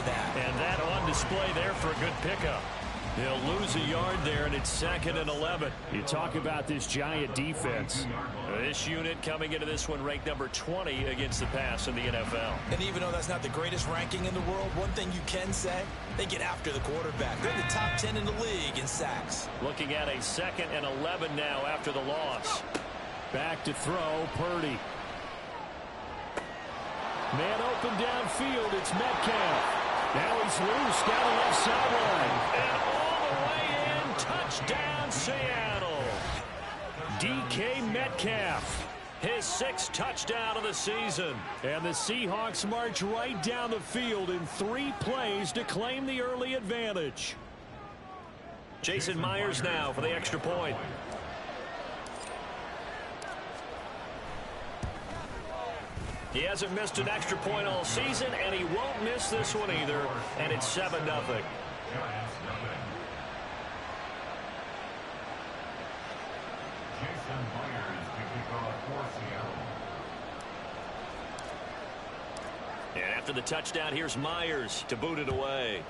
that. And that on display there for a good pickup. They'll lose a yard there, and it's 2nd and 11. You talk about this Giant defense. This unit coming into this one ranked number 20 against the pass in the NFL. And even though that's not the greatest ranking in the world, one thing you can say, they get after the quarterback. They're in the top 10 in the league in sacks. Looking at a 2nd and 11 now after the loss. Back to throw, Purdy. Man open downfield, it's Metcalf. Now he's loose down the left sideline. And all the way in, touchdown Seattle. DK Metcalf, his 6th touchdown of the season. And the Seahawks march right down the field in 3 plays to claim the early advantage. Jason Myers now for the extra point. He hasn't missed an extra point all season, and he won't miss this one either, and it's 7-0. And after the touchdown, here's Myers to boot it away.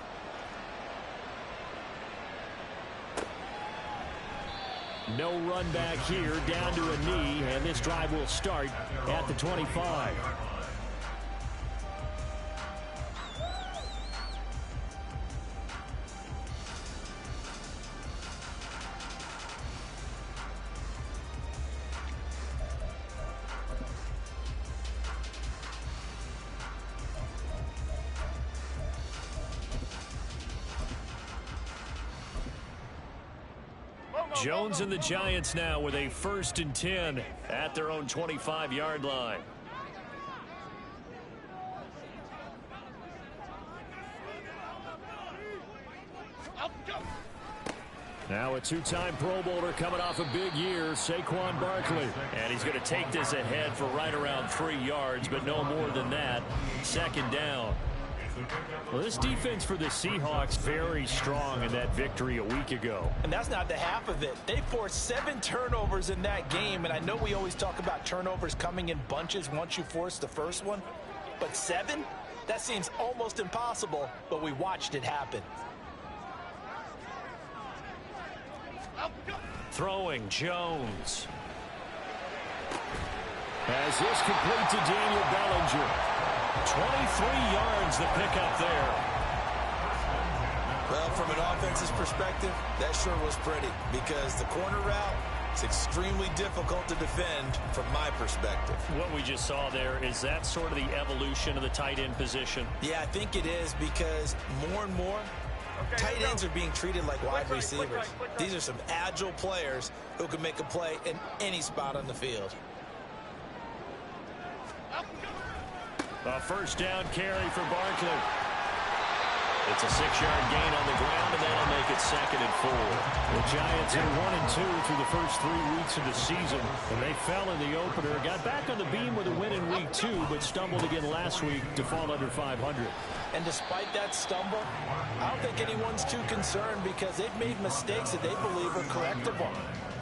No run back here, down to a knee, and this drive will start at the 25. Jones and the Giants now with a 1st and 10 at their own 25-yard line. Now a 2-time Pro Bowler coming off a big year, Saquon Barkley. And he's going to take this ahead for right around 3 yards, but no more than that. 2nd down. Well, this defense for the Seahawks very strong in that victory a week ago. And that's not the half of it. They forced 7 turnovers in that game, and I know we always talk about turnovers coming in bunches once you force the first one, but 7? That seems almost impossible, but we watched it happen. Throwing, Jones. As this complete to Daniel Bellinger. 23 yards the pickup there. Well, from an offense's perspective, that sure was pretty because the corner route is extremely difficult to defend from my perspective. What we just saw there, is that sort of the evolution of the tight end position? Yeah, I think it is because more and more tight ends are being treated like wide receivers. These are some agile players who can make a play in any spot on the field. A 1st down carry for Barkley. It's a 6-yard gain on the ground, and that'll make it 2nd and 4. The Giants are 1 and 2 through the first 3 weeks of the season, and they fell in the opener. Got back on the beam with a win in week 2, but stumbled again last week to fall under 500. And despite that stumble, I don't think anyone's too concerned because they've made mistakes that they believe are correctable.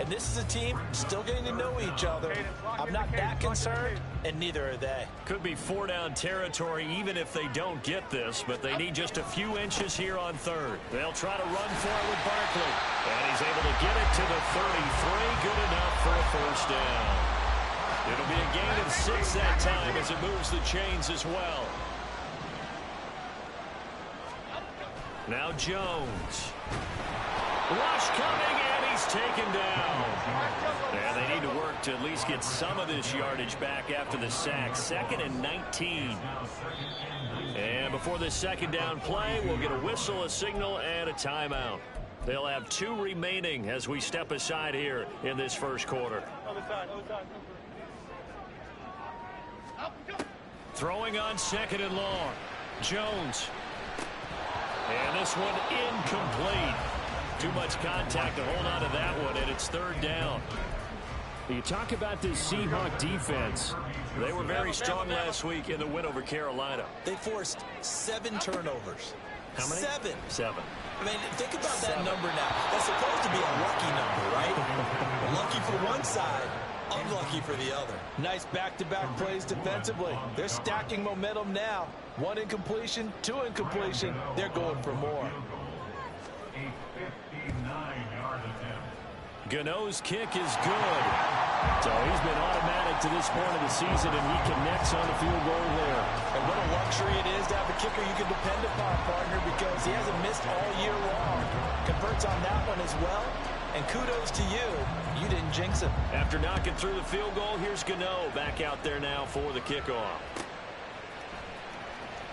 And this is a team still getting to know each other. I'm not that concerned, and neither are they. Could be 4-down territory even if they don't get this, but they need just a few inches here on 3rd. They'll try to run for it with Barkley. And he's able to get it to the 33. Good enough for a 1st down. It'll be a gain of 6 that time as it moves the chains as well. Now Jones. Rush coming, and he's taken down. And they need to work to at least get some of this yardage back after the sack. 2nd and 19. And before this 2nd down play, we'll get a whistle, a signal, and a timeout. They'll have 2 remaining as we step aside here in this 1st quarter. Throwing on 2nd and long. Jones. And this one incomplete. Too much contact to hold on to that one, and it's 3rd down. You talk about this Seahawk defense. They were very strong last week in the win over Carolina. They forced 7 turnovers. How many? 7. 7. I mean, think about that number now. That's supposed to be a lucky number, right? Lucky for one side, Unlucky for the other. Nice back-to-back plays defensively. They're stacking momentum now. 1 incompletion, 2 incompletion. They're going for more. Gano's kick is good. So he's been automatic to this point of the season, and he connects on the field goal there. And what a luxury it is to have a kicker you can depend upon, partner, because he hasn't missed all year long. Converts on that one as well. And kudos to you. You didn't jinx him. After knocking through the field goal, here's Gano back out there now for the kickoff.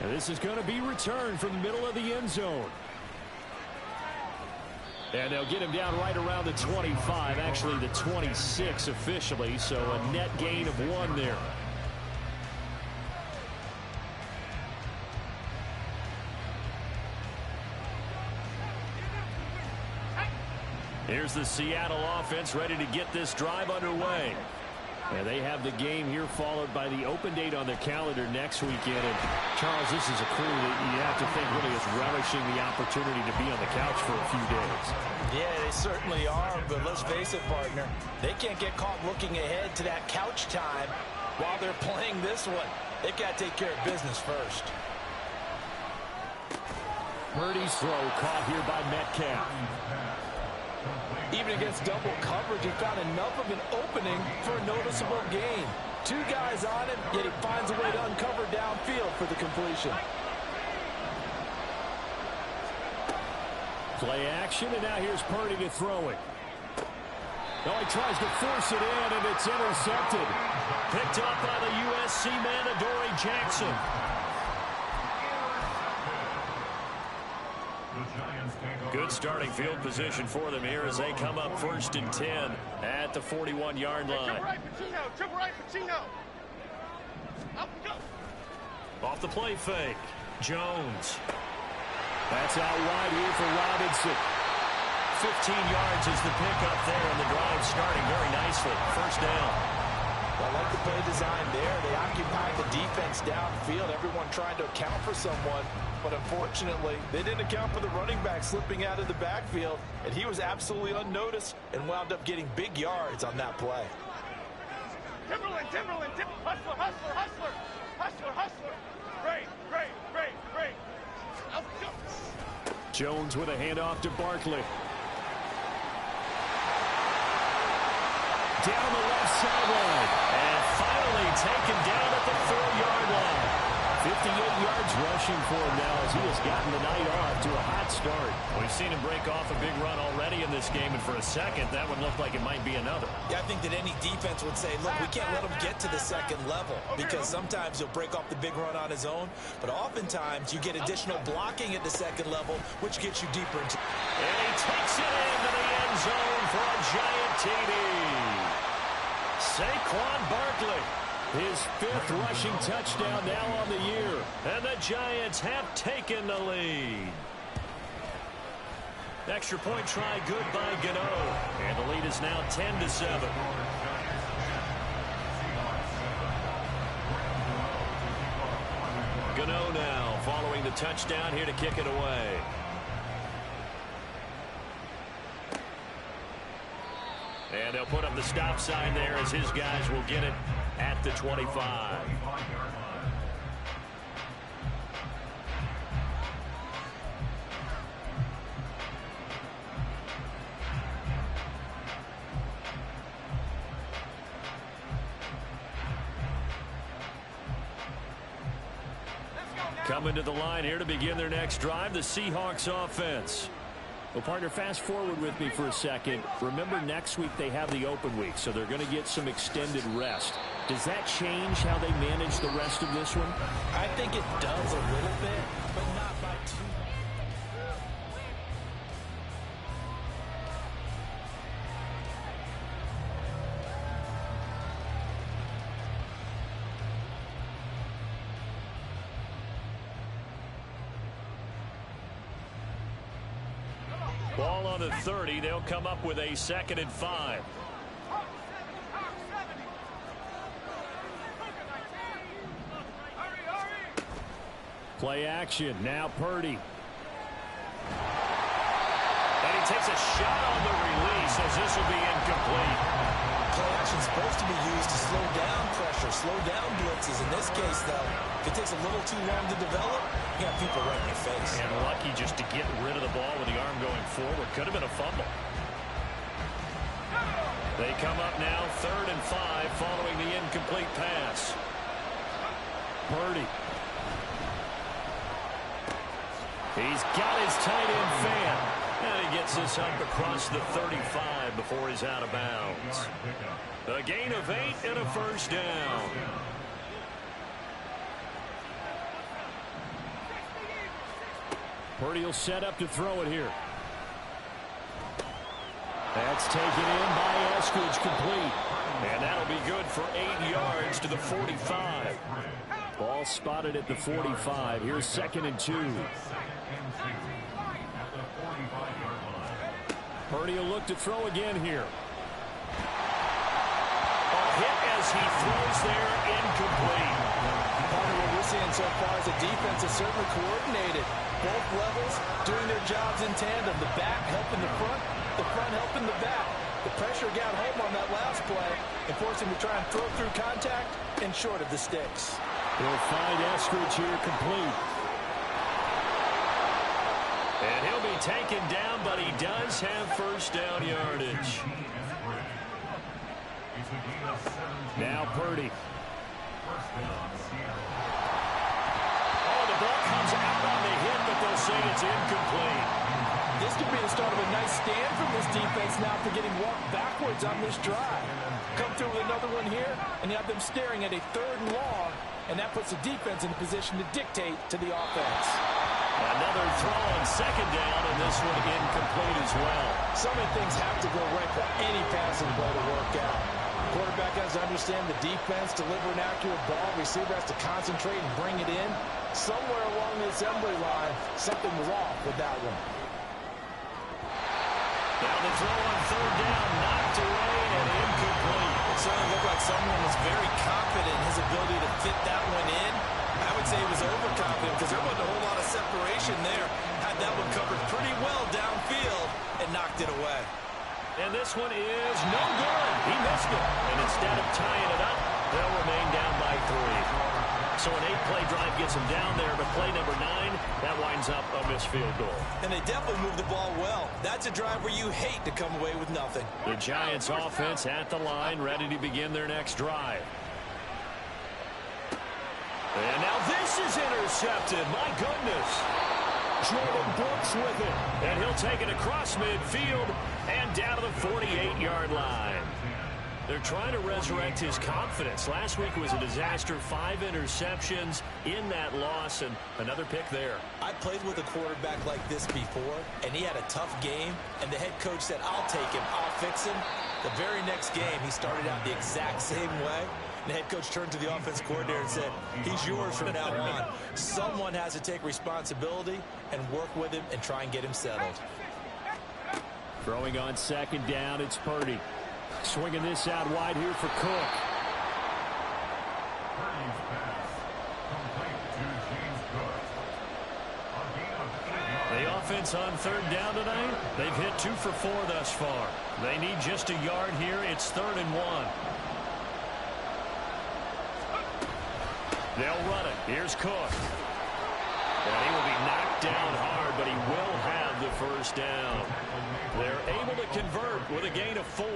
And this is going to be returned from the middle of the end zone. And they'll get him down right around the 25, actually the 26 officially, so a net gain of 1 there. Here's the Seattle offense ready to get this drive underway. And they have the game here followed by the open date on their calendar next weekend. And Charles, this is a crew that you have to think really is relishing the opportunity to be on the couch for a few days. Yeah, they certainly are, but let's face it, partner. They can't get caught looking ahead to that couch time while they're playing this one. They've got to take care of business first. Purdy's throw caught here by Metcalf. Even against double coverage, he found enough of an opening for a noticeable gain. 2 guys on him, yet he finds a way to uncover downfield for the completion. Play action, and now here's Purdy to throw it. Oh, he tries to force it in, and it's intercepted. Picked up by the USC man, Adoree Jackson. Good starting field position for them here as they come up 1st and 10 at the 41-yard line. Triple right, Pacino. Off the play fake. Jones. That's out wide here for Robinson. 15 yards is the pickup there, and the drive starting very nicely. 1st down. I like the play design there. They occupied the defense downfield. Everyone trying to account for someone. But unfortunately, they didn't account for the running back slipping out of the backfield. And he was absolutely unnoticed and wound up getting big yards on that play. Timberland. Hustler. Great. Jones with a handoff to Barkley. Down the left sideline. And finally taken down at the 4-yard line. 58 yards rushing for him now as he has gotten the night off to a hot start. We've seen him break off a big run already in this game, and for a second, that would look like it might be another. Yeah, I think that any defense would say, look, we can't let him get to the 2nd level because sometimes he'll break off the big run on his own, but oftentimes you get additional blocking at the 2nd level, which gets you deeper into. And he takes it into the end zone for a giant TD. Saquon Barkley. His 5th rushing touchdown now on the year. And the Giants have taken the lead. Extra point try good by Gano. And the lead is now 10-7. Gano now following the touchdown here to kick it away. And they'll put up the stop sign there as his guys will get it at the 25. Coming to the line here to begin their next drive, the Seahawks offense. Well, partner, fast forward with me for a second. Remember, next week they have the open week, so they're going to get some extended rest. Does that change how they manage the rest of this one? I think it does a little bit, but not by too much. Ball on the 30. They'll come up with a 2nd and 5. Play action. Now Purdy. And he takes a shot on the release. says this will be incomplete. Play action's supposed to be used to slow down pressure, slow down blitzes. In this case, though, if it takes a little too long to develop, you got people right in your face. And lucky just to get rid of the ball with the arm going forward. Could have been a fumble. They come up now 3rd and 5 following the incomplete pass. Purdy. He's got his tight end fan. And he gets this up across the 35 before he's out of bounds. A gain of 8 and a first down. Purdy will set up to throw it here. That's taken in by Eskridge, complete. And that'll be good for 8 yards to the 45. Ball spotted at the 45. Here's 2nd and 2. Purdy will look to throw again here. A hit as he throws there, incomplete. Part of what we're seeing so far is the defense is certainly coordinated. Both levels doing their jobs in tandem. The back helping the front helping the back. The pressure got home on that last play and forced him to try and throw through contact and short of the sticks. He'll find Eskridge here, complete. And he'll be taken down, but he does have first down yardage. Now Purdy. Oh, the ball comes out on the hit, but they'll say it's incomplete. This could be the start of a nice stand from this defense now for getting walked backwards on this drive. Come through with another one here, and you have them staring at a 3rd and long, and that puts the defense in a position to dictate to the offense. Another throw on 2nd down, and this one incomplete as well. So many things have to go right for any passing play to work out. Quarterback has to understand the defense, deliver an accurate ball. Receiver has to concentrate and bring it in. Somewhere along the assembly line, something was off with that one. Now the throw on 3rd down, knocked away and incomplete. It certainly looked like someone was very confident in his ability to fit that one in. I would say he was overconfident because there wasn't a whole lot of separation there. Had that one covered pretty well downfield and knocked it away. And this one is no good. He missed it. And instead of tying it up, they'll remain down by 3. So an 8-play drive gets them down there, but play number 9, that winds up a missed field goal. And they definitely moved the ball well. That's a drive where you hate to come away with nothing. The Giants offense at the line, ready to begin their next drive. And now this is intercepted. My goodness. Jordan Brooks with it. And he'll take it across midfield and down to the 48-yard line. They're trying to resurrect his confidence. Last week was a disaster. 5 interceptions in that loss, and another pick there. I played with a quarterback like this before, and he had a tough game, and the head coach said, I'll take him, I'll fix him. The very next game, he started out the exact same way. The head coach turned to the offense coordinator and said, he's yours from now on. Someone has to take responsibility and work with him and try and get him settled. Throwing on 2nd down, it's Purdy. Swinging this out wide here for Cook. The offense on 3rd down tonight, they've hit 2 for 4 thus far. They need just a yard here. It's 3rd and 1. They'll run it. Here's Cook. And he will be knocked down hard, but he will have the first down. They're able to convert with a gain of 4.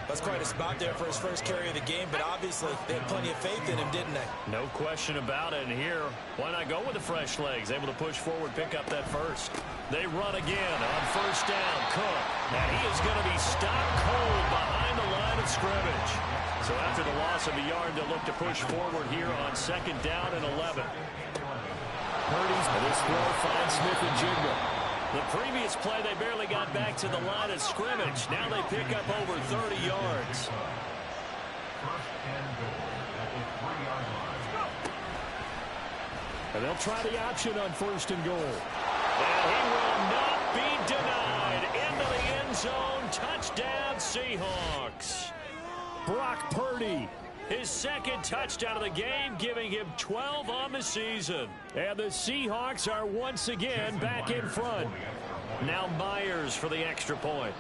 That's quite a spot there for his first carry of the game, but obviously they had plenty of faith in him, didn't they? No question about it. And here, why not go with the fresh legs? Able to push forward, pick up that first. They run again on 1st down. Cook. And he is going to be stopped cold behind the line of scrimmage. So after the loss of a yard, they'll look to push forward here on 2nd down and 11. Purdy's this throw finds Smith and Jigba. The previous play, they barely got back to the line of scrimmage. Now they pick up over 30 yards. And they'll try the option on 1st and goal. And he will not be denied. Into the end zone. Touchdown, Seahawks. Brock Purdy, his 2nd touchdown of the game, giving him 12 on the season. And the Seahawks are once again back in front. Now Myers for the extra point.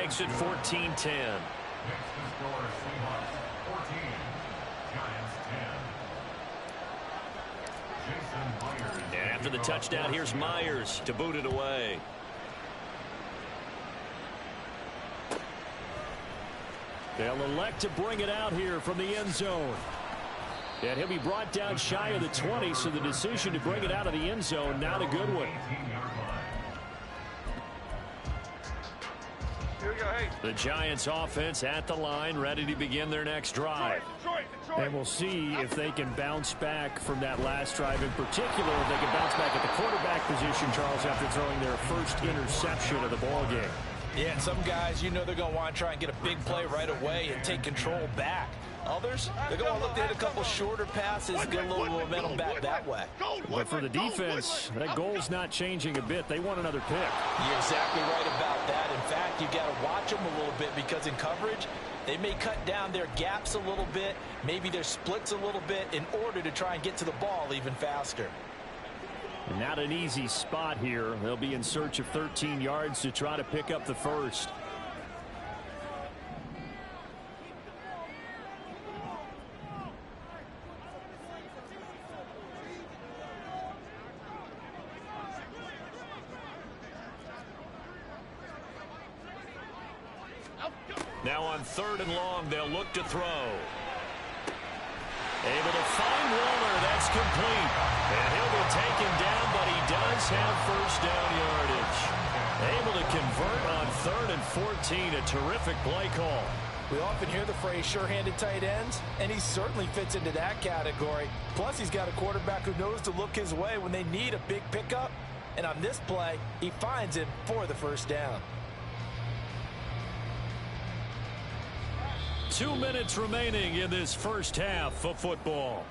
makes it 14-10. And after the touchdown, here's Myers to boot it away. They'll elect to bring it out here from the end zone. And he'll be brought down shy of the 20, so the decision to bring it out of the end zone, not a good one. Here we go, hey. The Giants offense at the line, ready to begin their next drive. Detroit. And we'll see if they can bounce back from that last drive, in particular if they can bounce back at the quarterback position, Charles, after throwing their first interception of the ball game. Yeah, and some guys, you know, they're going to want to try and get a big play right away and take control back. Others, they're going to look to hit a couple shorter passes, get a little momentum back that way. But for the defense, that goal's not changing a bit. They want another pick. You're exactly right about that. In fact, you got to watch them a little bit because in coverage, they may cut down their gaps a little bit, maybe their splits a little bit in order to try and get to the ball even faster. Not an easy spot here. They'll be in search of 13 yards to try to pick up the first. Now on 3rd and long, they'll look to throw. Able to find Warner. That's complete. And he'll be taken down, but he does have first down yardage. Able to convert on 3rd and 14. A terrific play call. We often hear the phrase sure-handed tight ends, and he certainly fits into that category. Plus, he's got a quarterback who knows to look his way when they need a big pickup. And on this play, he finds him for the first down. 2 minutes remaining in this first half of football.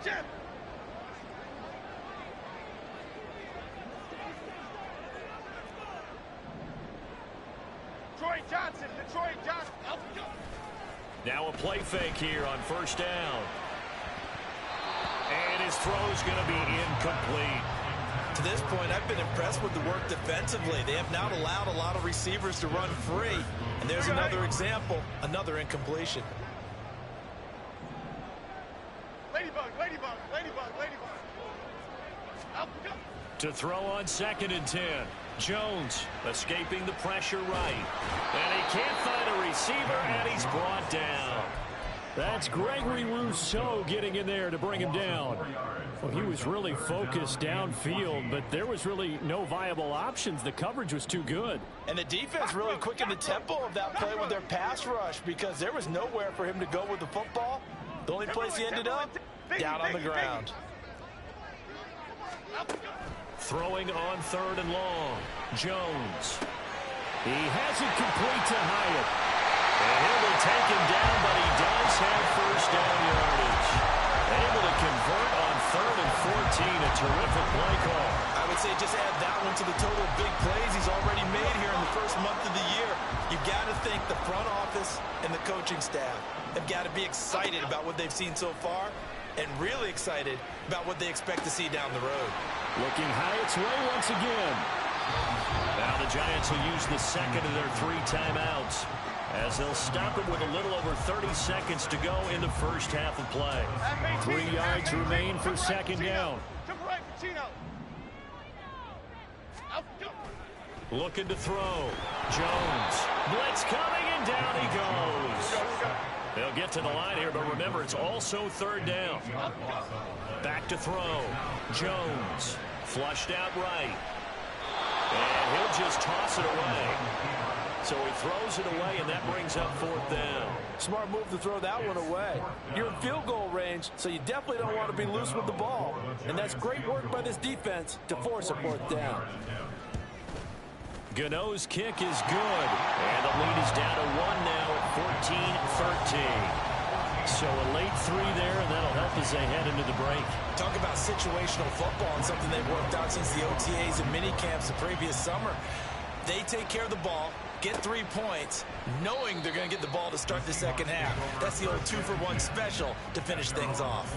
Jim. Detroit Johnson. Now a play fake here on first down. And his throw's going to be incomplete. To this point, I've been impressed with the work defensively. They have not allowed a lot of receivers to run free. And there's another example, another incompletion. Ladybug. To throw on 2nd and 10. Jones escaping the pressure right. And he can't find a receiver, and he's brought down. That's Gregory Rousseau getting in there to bring him down. Well, he was really focused downfield, but there was really no viable options. The coverage was too good. And the defense really quickened the tempo of that play with their pass rush because there was nowhere for him to go with the football. The only place he ended up, down on the ground. Throwing on 3rd and long. Jones. He has it complete to Hyatt. And he'll be taken down, but he does have first down yardage. Able to convert on 3rd and 14. A terrific play call. I would say just add that one to the total big plays he's already made here in the first month of the year. You've got to think the front office and the coaching staff have got to be excited about what they've seen so far and really excited about what they expect to see down the road. Looking Hyatt's way once again. Now the Giants will use the second of their 3 timeouts, as they'll stop it with a little over 30 seconds to go in the first half of play. 3 yards remain for 2nd down. Looking to throw. Jones. Blitz coming, and down he goes. They'll get to the line here, but remember, it's also 3rd down. Back to throw. Jones. Flushed out right. And he'll just toss it away. So he throws it away, and that brings up 4th down. Smart move to throw that one away. You're in field goal range, so you definitely don't want to be loose with the ball. And that's great work by this defense to force a 4th down. Gano's kick is good. And the lead is down to 1 now at 14-13. So a late 3 there, and that'll help as they head into the break. Talk about situational football and something they've worked out since the OTAs and mini camps the previous summer. They take care of the ball, get 3 points, knowing they're going to get the ball to start the second half. That's the old 2-for-1 special to finish things off.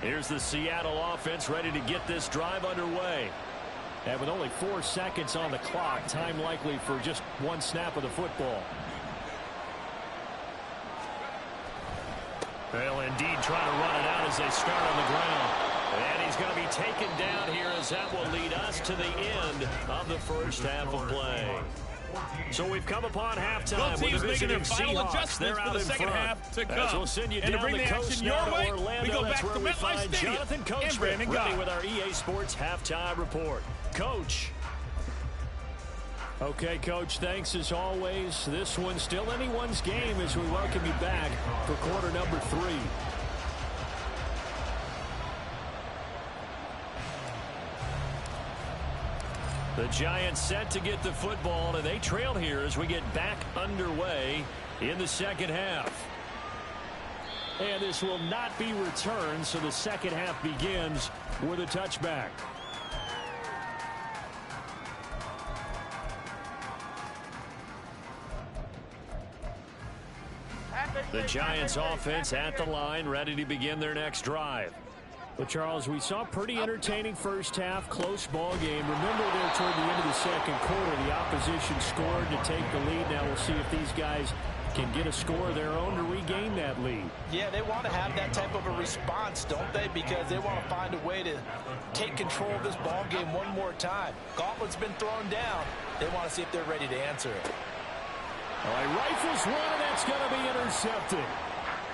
Here's the Seattle offense ready to get this drive underway. And with only 4 seconds on the clock, time likely for just one snap of the football. Well, indeed, trying to run it out as they start on the ground. And he's going to be taken down here as that will lead us to the end of the first half of play. So we've come upon halftime. Both teams making their final adjustments for the second half to come. We'll send you and down to bring the action your way, we go back to MetLife Stadium. Jonathan Coach ready with our EA Sports halftime report. Coach. Okay, Coach, thanks as always. This one's still anyone's game as we welcome you back for quarter number 3. The Giants set to get the football, and they trail here as we get back underway in the second half. And this will not be returned, so the second half begins with a touchback. The Giants offense at the line, ready to begin their next drive. Well, Charles, we saw pretty entertaining first half, close ball game. Remember there toward the end of the second quarter, the opposition scored to take the lead. Now we'll see if these guys can get a score of their own to regain that lead. Yeah, they want to have that type of a response, don't they? Because they want to find a way to take control of this ball game one more time. Gauntlet's been thrown down. They want to see if they're ready to answer it. All right, rifles one, and that's going to be intercepted.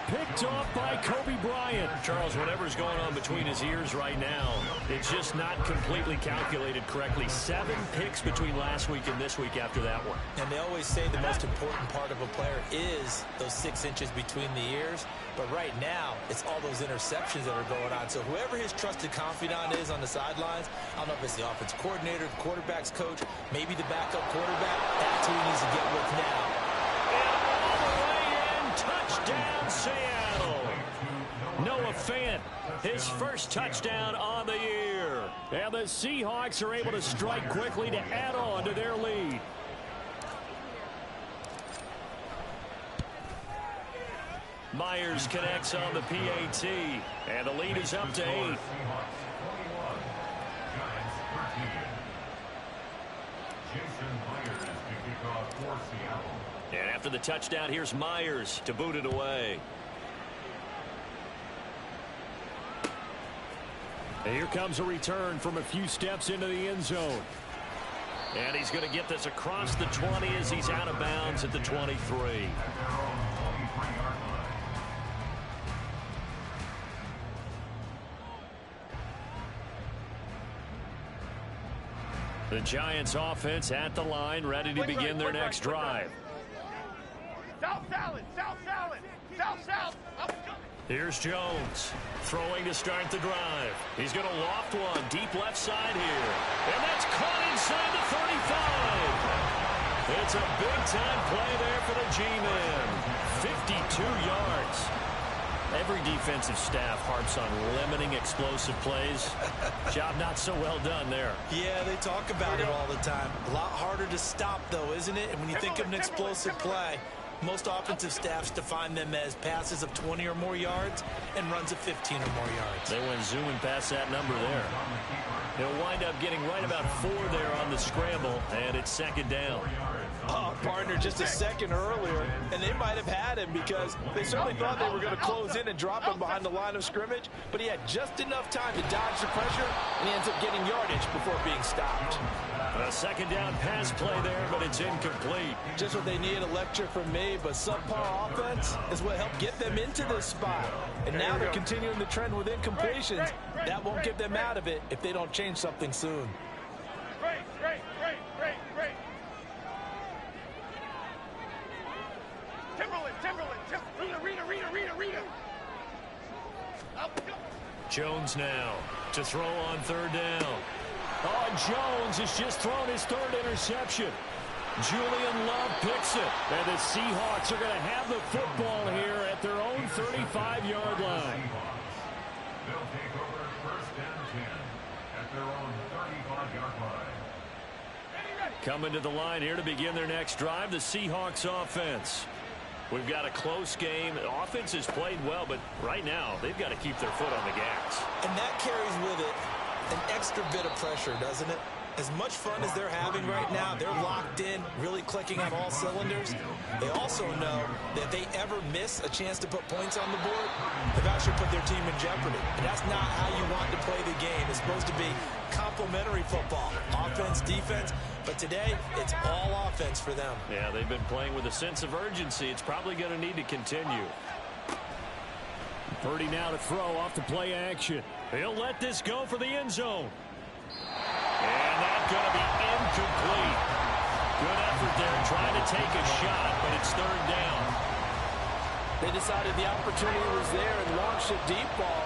Picked off by Kobe Bryant. Charles, whatever's going on between his ears right now, it's just not completely calculated correctly. 7 picks between last week and this week after that one. And they always say the most important part of a player is those 6 inches between the ears. But right now, it's all those interceptions that are going on. So whoever his trusted confidant is on the sidelines, I don't know if it's the offense coordinator, the quarterback's coach, maybe the backup quarterback, that's who he needs to get with now. Touchdown, Seattle. Noah Fant, his first touchdown on the year. And the Seahawks are able to strike quickly to add on to their lead. Myers connects on the PAT, and the lead is up to 8. And after the touchdown, here's Myers to boot it away. And here comes a return from a few steps into the end zone. And he's going to get this across the 20 as he's out of bounds at the 23. The Giants offense at the line, ready to begin their next drive. South salad, south salad, south, south. Here's Jones throwing to start the drive. He's going to loft one deep left side here. And that's caught inside the 35. It's a big-time play there for the G-Men. 52 yards. Every defensive staff harps on limiting explosive plays. Job not so well done there. Yeah, they talk about it all the time. A lot harder to stop, though, isn't it? And when you think of an explosive play, most offensive staffs define them as passes of 20 or more yards and runs of 15 or more yards. They went zooming past that number there. They'll wind up getting right about 4 there on the scramble, and it's second down. Oh, partner, just a second earlier, and they might have had him because they certainly thought they were going to close in and drop him behind the line of scrimmage, but he had just enough time to dodge the pressure, and he ends up getting yardage before being stopped. A second down pass play there, but it's incomplete. Just what they need, a lecture from me, but subpar offense is what helped get them into this spot. And now they're continuing the trend with incompletions. That won't get them out of it if they don't change something soon. Great. Timberland, Rita. Jones now to throw on third down. Oh, Jones has just thrown his 3rd interception. Julian Love picks it. And the Seahawks are going to have the football here at their own 35-yard line. They'll take over first and 10 at their own 35-yard line. Coming to the line here to begin their next drive, the Seahawks offense. We've got a close game. The offense has played well, but right now they've got to keep their foot on the gas. And that carries with it an extra bit of pressure, doesn't it? As much fun as they're having right now, they're locked in, really clicking on all cylinders. They also know that if they ever miss a chance to put points on the board, they've actually put their team in jeopardy. And that's not how you want to play the game. It's supposed to be complementary football, offense, defense. But today, it's all offense for them. Yeah, they've been playing with a sense of urgency. It's probably going to need to continue. Purdy now to throw off the play action. He'll let this go for the end zone. And that's going to be incomplete. Good effort there trying to take a shot, but it's third down. They decided the opportunity was there and launched a deep ball,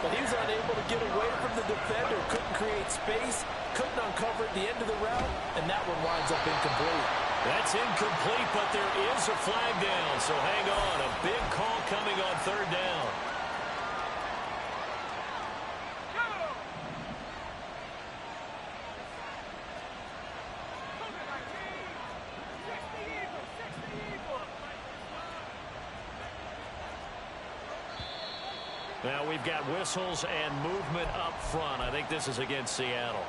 but he was unable to get away from the defender, couldn't create space, couldn't uncover at the end of the route, and that one winds up incomplete. That's incomplete, but there is a flag down, so hang on. A big call coming on third down. Now we've got whistles and movement up front. I think this is against Seattle.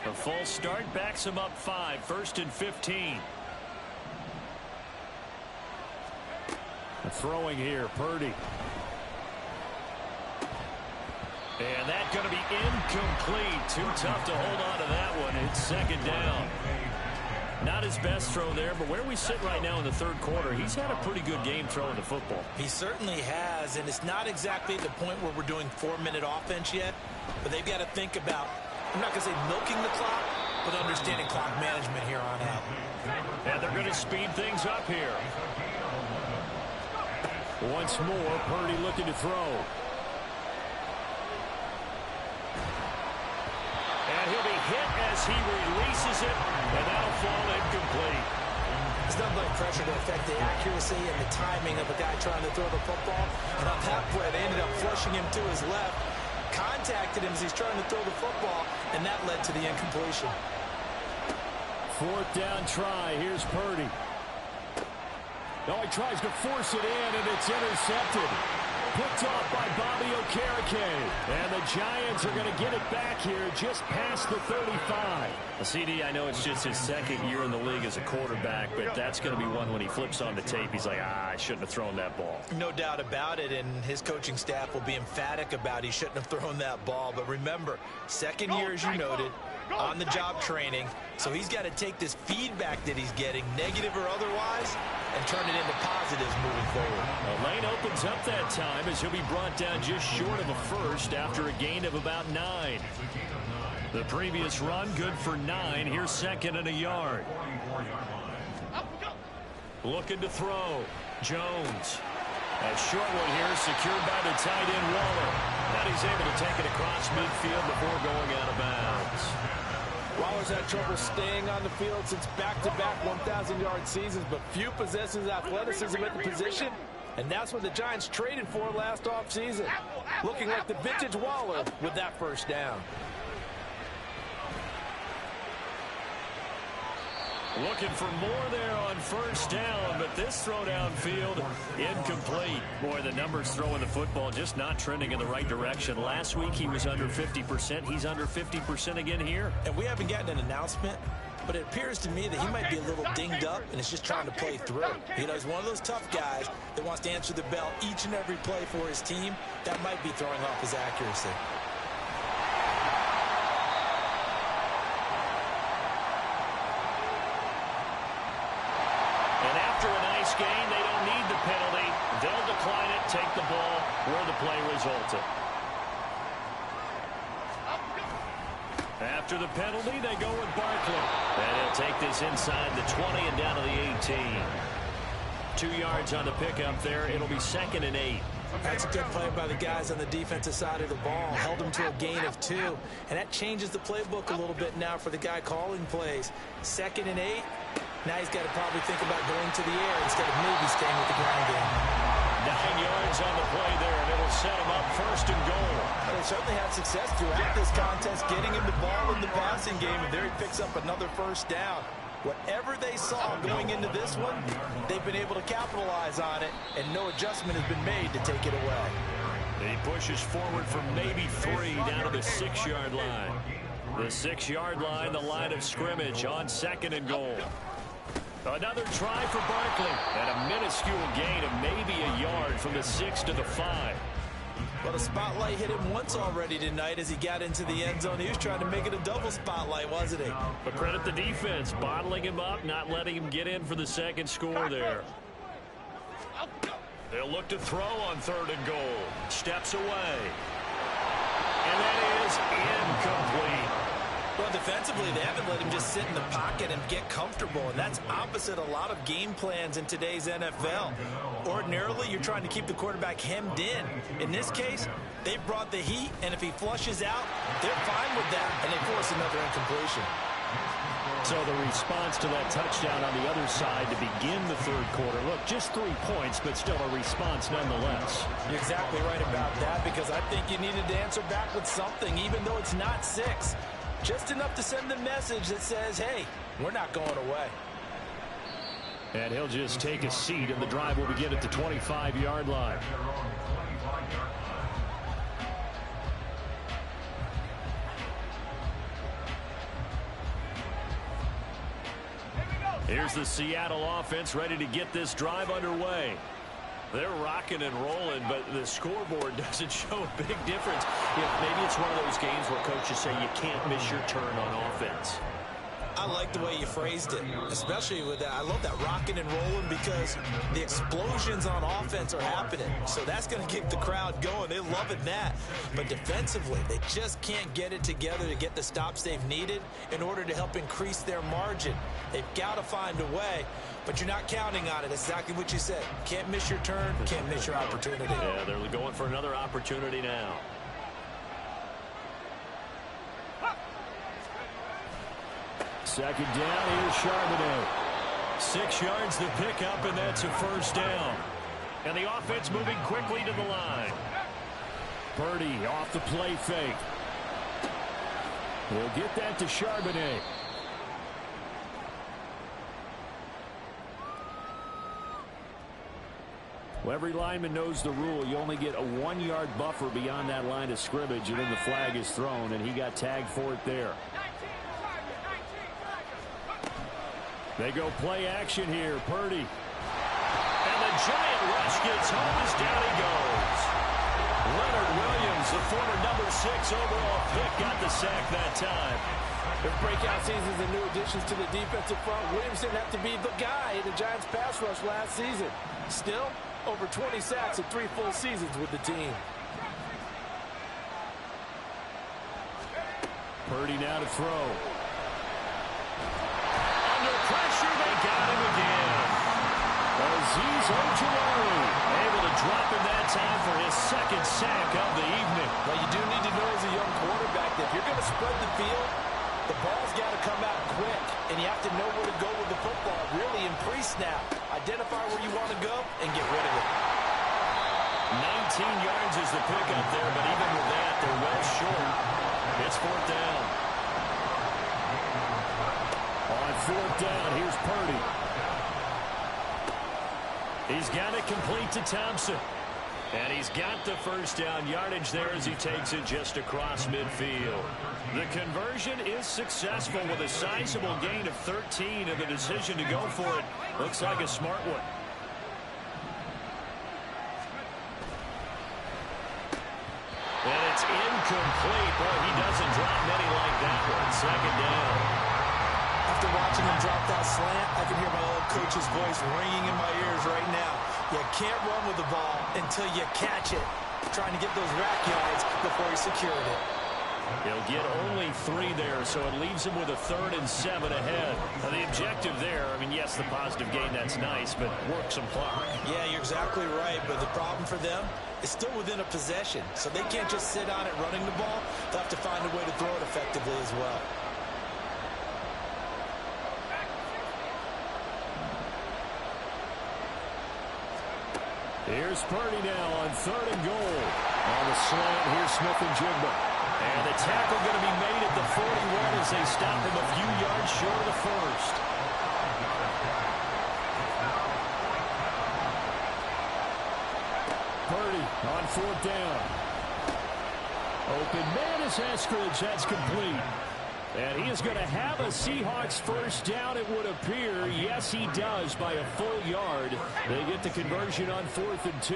A false start backs him up 5, 1st and 15. Throwing here, Purdy. And that's going to be incomplete. Too tough to hold on to that one. It's second down. Not his best throw there, but where we sit right now in the third quarter, he's had a pretty good game throwing the football. He certainly has, and it's not exactly the point where we're doing 4-minute offense yet, but they've got to think about, I'm not going to say milking the clock, but understanding clock management here on out. And they're going to speed things up here. Once more, Purdy looking to throw. And he'll be hit as he releases it, and that'll fall incomplete. It's nothing like pressure to affect the accuracy and the timing of a guy trying to throw the football. And on that play, they ended up flushing him to his left, contacted him as he's trying to throw the football, and that led to the incompletion. 4th down try. Here's Purdy. Oh, he tries to force it in, and it's intercepted. Picked off by Bobby Okereke. And the Giants are going to get it back here just past the 35. CD, I know it's just his second year in the league as a quarterback, but that's going to be one when he flips on the tape. He's like, I shouldn't have thrown that ball. No doubt about it, and his coaching staff will be emphatic about he shouldn't have thrown that ball. But remember, second year, as you noted, on-the-job training. So he's got to take this feedback that he's getting, negative or otherwise, and turn it into positives moving forward. The lane opens up that time as he'll be brought down just short of a first after a gain of about 9. The previous run good for 9. Here's 2nd and a yard. Looking to throw. Jones. A short one here secured by the tight end Waller. Now he's able to take it across midfield before going out of bounds. Waller's had trouble staying on the field since back-to-back 1,000-yard seasons, but few possesses athleticism at the position, and that's what the Giants traded for last offseason. Looking like the vintage Waller with that first down. Looking for more there on first down, but this throw downfield incomplete. Boy, the numbers throwing the football just not trending in the right direction. Last week he was under 50%. He's under 50% again here. And we haven't gotten an announcement, but it appears to me that he might be a little dinged up and is just trying to play through. You know, he's one of those tough guys that wants to answer the bell each and every play for his team. That might be throwing off his accuracy. Gain, they don't need the penalty. They'll decline it, take the ball where the play resulted. After the penalty, they go with Barkley. And he'll take this inside the 20 and down to the 18. 2 yards on the pickup there. It'll be 2nd and 8. That's a good play by the guys on the defensive side of the ball. Held them to a gain of 2. And that changes the playbook a little bit now for the guy calling plays. 2nd and 8. Now he's got to probably think about going to the air instead of maybe staying with the ground game. 9 yards on the play there, and it'll set him up first and goal. They certainly had success throughout this contest, getting him the ball in the passing game, and there he picks up another first down. Whatever they saw going into this one, they've been able to capitalize on it, and no adjustment has been made to take it away. He pushes forward for maybe 3 down to the 6-yard line. The 6-yard line, the line of scrimmage on 2nd and goal. Another try for Barkley, and a minuscule gain of maybe a yard from the 6 to the 5. But a spotlight hit him once already tonight as he got into the end zone. He was trying to make it a double spotlight, wasn't he? But credit the defense, bottling him up, not letting him get in for the second score there. They'll look to throw on 3rd and goal. Steps away. And that is incomplete. Well, defensively, they haven't let him just sit in the pocket and get comfortable, and that's opposite a lot of game plans in today's NFL. Ordinarily, you're trying to keep the quarterback hemmed in. In this case, they brought the heat, and if he flushes out, they're fine with that, and they force another incompletion. So the response to that touchdown on the other side to begin the 3rd quarter. Look, just 3 points, but still a response nonetheless. You're exactly right about that, because I think you needed to answer back with something, even though it's not 6. Just enough to send the message that says, hey, we're not going away. And he'll just take a seat, and the drive will begin at the 25-yard line. Here's the Seattle offense ready to get this drive underway. They're rocking and rolling, but the scoreboard doesn't show a big difference. Maybe it's one of those games where coaches say you can't miss your turn on offense. I like the way you phrased it, especially with that. I love that rocking and rolling because the explosions on offense are happening. So that's going to keep the crowd going. They're loving that. But defensively, they just can't get it together to get the stops they've needed in order to help increase their margin. They've got to find a way, but you're not counting on it. That's exactly what you said. Can't miss your turn, can't miss your opportunity. Yeah, they're going for another opportunity now. Second down, here's Charbonnet. 6 yards the pickup, and that's a first down. And the offense moving quickly to the line. Purdy off the play fake. We'll get that to Charbonnet. Well, every lineman knows the rule. You only get a 1-yard buffer beyond that line of scrimmage, and then the flag is thrown, and he got tagged for it there. They go play action here. Purdy. And the giant rush gets home as down he goes. Leonard Williams, the former number 6 overall pick, got the sack that time. With breakout seasons and new additions to the defensive front, Williams didn't have to be the guy in the Giants' pass rush last season. Still, over 20 sacks in 3 full seasons with the team. Purdy now to throw. Under pressure, they got him again. Azeez Ojulari able to drop him that time for his 2nd sack of the evening. Well, you do need to know as a young quarterback that if you're going to spread the field, the ball's got to come out quick, and you have to know where to go with the football, really in pre-snap. Identify where you want to go and get rid of it. 19 yards is the pickup there, but even with that, they're well short. It's 4th down. On 4th down, here's Purdy. He's got it complete to Thompson. And he's got the first down yardage there as he takes it just across midfield. The conversion is successful with a sizable gain of 13, and the decision to go for it looks like a smart one. And it's incomplete. Boy, he doesn't drop many like that one. 2nd down. After watching him drop that slant, I can hear my old coach's voice ringing in my ears right now. You can't run with the ball until you catch it. Trying to get those rack yards before he secured it. He'll get only 3 there, so it leaves him with a 3rd and 7 ahead. Now, the objective there, I mean, yes, the positive gain, that's nice, but work some clock. Yeah, you're exactly right, but the problem for them is still within a possession, so they can't just sit on it running the ball. They'll have to find a way to throw it effectively as well. Here's Purdy now on 3rd and goal. On the slant, here's Smith and Jigba. And the tackle going to be made at the 41 as they stop him a few yards short of the first. Purdy on 4th down. Open man is Eskridge. That's complete. And he is going to have a Seahawks first down, it would appear. Yes, he does by a full yard. They get the conversion on 4th and 2.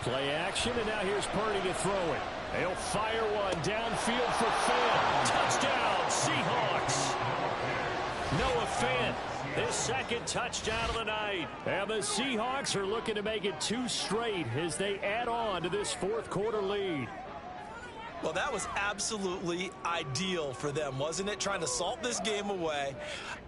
Play action, and now here's Purdy to throw it. He'll fire one downfield for Fant. Touchdown, Seahawks. Noah Fant, his 2nd touchdown of the night. And the Seahawks are looking to make it 2 straight as they add on to this 4th quarter lead. Well, that was absolutely ideal for them, wasn't it? Trying to salt this game away.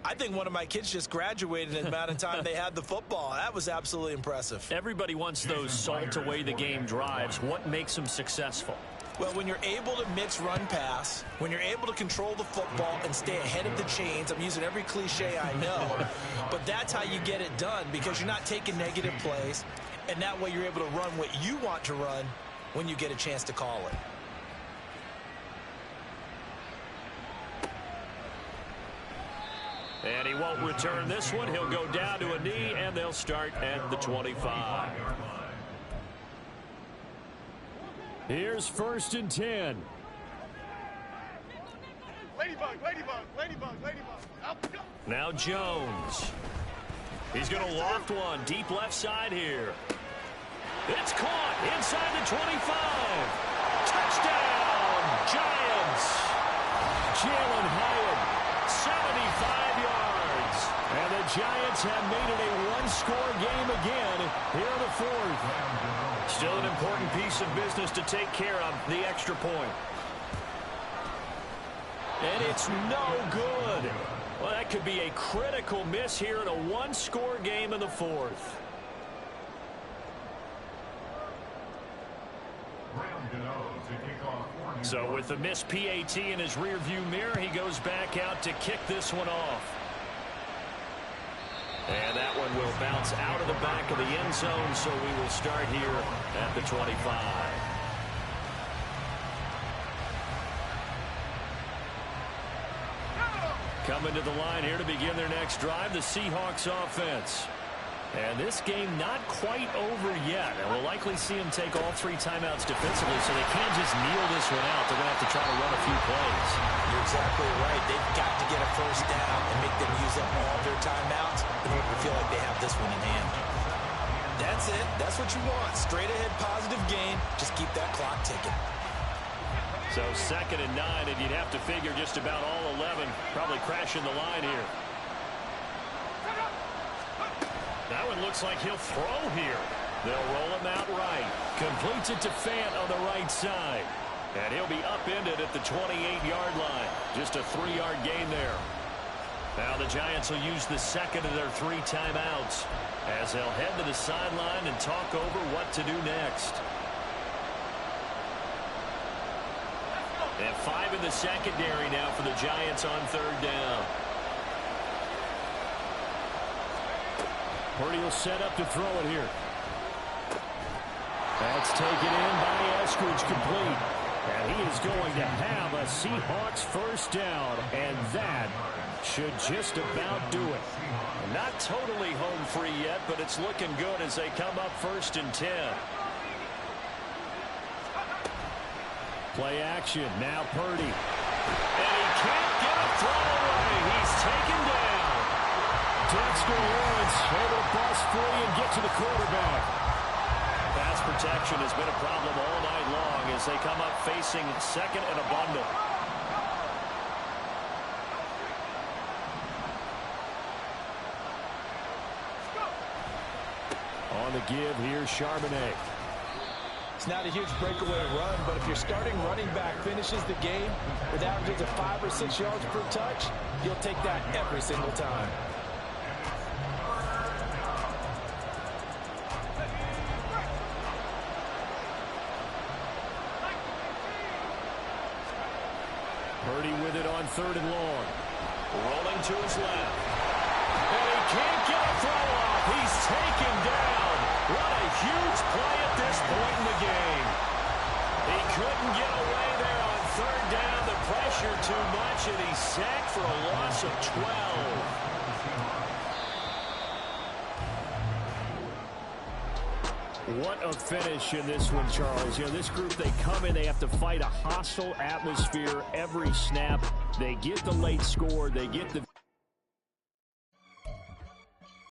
I think one of my kids just graduated in the amount of time they had the football. That was absolutely impressive. Everybody wants those salt away the game drives. What makes them successful? Well, when you're able to mix run-pass, when you're able to control the football and stay ahead of the chains, I'm using every cliche I know, but that's how you get it done because you're not taking negative plays, and that way you're able to run what you want to run when you get a chance to call it. And he won't return this one. He'll go down to a knee, and they'll start at the 25. Here's 1st and 10. Ladybug, ladybug, ladybug, ladybug. Up, go. Now Jones. He's going to loft one deep left side here. It's caught inside the 25. Touchdown, Giants. Jalen Hyatt, 75 yards. And the Giants have made it a 1-score game again here in the 4th. Still an important piece of business to take care of, the extra point. And it's no good. Well, that could be a critical miss here in a 1-score game in the 4th. So with the missed PAT in his rearview mirror, he goes back out to kick this one off. And that one will bounce out of the back of the end zone, so we will start here at the 25. Coming to the line here to begin their next drive, the Seahawks offense. And this game not quite over yet. And we'll likely see them take all 3 timeouts defensively, so they can't just kneel this one out. They're going to have to try to run a few plays. You're exactly right. They've got to get a first down and make them use up all their timeouts in order to feel like they have this one in hand. That's it. That's what you want. Straight ahead positive gain. Just keep that clock ticking. So 2nd and 9, and you'd have to figure just about all 11 probably crashing the line here. That one looks like he'll throw here. They'll roll him out right. Completes it to Fant on the right side. And he'll be upended at the 28-yard line. Just a 3-yard gain there. Now the Giants will use the 2nd of their 3 timeouts as they'll head to the sideline and talk over what to do next. And 5 in the secondary now for the Giants on 3rd down. Purdy will set up to throw it here. That's taken in by Eskridge, complete. And he is going to have a Seahawks first down, and that should just about do it. Not totally home free yet, but it's looking good as they come up 1st and 10. Play action, now Purdy. And he can't get a throw away. He's taken down. Dexter Lawrence able to bust free and get to the quarterback. Pass protection has been a problem all night long as they come up facing 2nd and a bundle. On the give here, Charbonnet. It's not a huge breakaway run, but if your starting running back finishes the game with averages of 5 or 6 yards per touch, you'll take that every single time. Purdy with it on 3rd and long. Rolling to his left. And he can't get a throw off. He's taken down. What a huge play at this point in the game. He couldn't get away there on 3rd down. The pressure too much, and he's sacked for a loss of 12. What a finish in this one, Charles. You know, this group, they come in, they have to fight a hostile atmosphere every snap. They get the late score, they get the